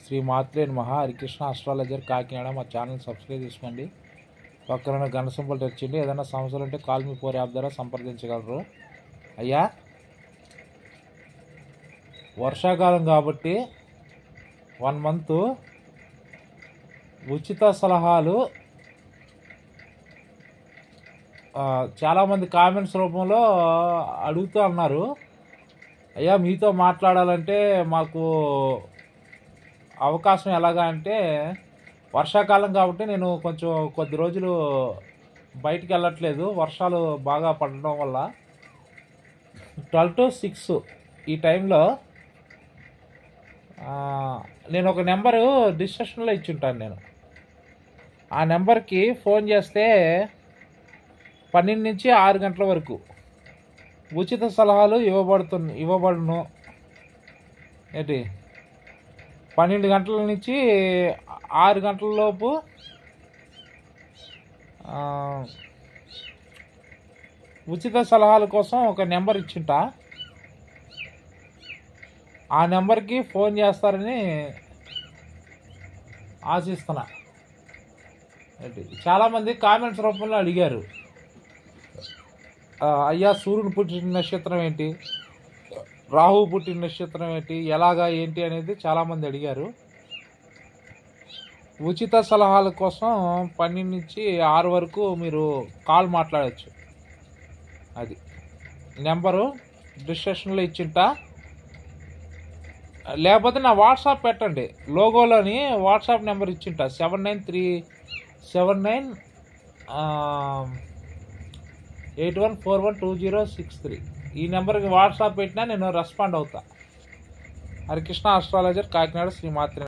శ్రీ మాత్రే నమః. హరికృష్ణ ఆస్ట్రాలజర్ కాకినాడ. మా channel subscribe చేసుకోండి. పక్కన గంట సింబల్ తెచ్చిండి. ఏదైనా సమస్యలు ఉంటే కాల్ మీ 4 యాప్ ద్వారా సంప్రదించగలరు. అయ్యా, వర్షాకాలం కాబట్టి 1 మంత్ ఉచిత సలహాలు చాలామంది కామెంట్స్ రూపంలో అడుగుతూ అన్నారు. అయ్యా, మీతో మాట్లాడాలంటే మాకు అవకాశం ఎలాగా అంటే, వర్షాకాలం కాబట్టి నేను కొంచెం కొద్ది రోజులు బయటికి వెళ్ళట్లేదు. వర్షాలు బాగా పడడం వల్ల 12 to 6 ఈ టైంలో నేను ఒక నెంబరు డిస్క్రిప్షన్లో ఇచ్చుంటాను. నేను ఆ నెంబర్కి ఫోన్ చేస్తే 12 నుంచి 6 గంటల వరకు ఉచిత సలహాలు ఇవ్వబడును. ఏంటి, 12 గంటల నుంచి 6 గంటల లోపు ఉచిత సలహాల కోసం ఒక నెంబర్ ఇచ్చింటా. ఆ నెంబర్కి ఫోన్ చేస్తారని ఆశిస్తున్నా. చాలామంది కామెంట్స్ రూపంలో అడిగారు, అయ్యా సూర్యుని పుట్టిన నక్షత్రం ఏంటి, రాహు పుట్టిన నక్షత్రం ఏంటి, ఎలాగా ఏంటి అనేది చాలామంది అడిగారు. ఉచిత సలహాల కోసం 12 నుంచి 6 వరకు మీరు కాల్ మాట్లాడచ్చు. అది నెంబరు డిస్క్రిప్షన్లో ఇచ్చింటా. లేకపోతే నా వాట్సాప్ పెట్టండి, లోగోలోని వాట్సాప్ నెంబర్ ఇచ్చింటా 79412063. ఈ నెంబర్కి వాట్సాప్ పెట్టినా నేను రెస్పాండ్ అవుతా. హరికృష్ణ ఆస్ట్రాలజర్ కాకినాడ. శ్రీ మాత్రే.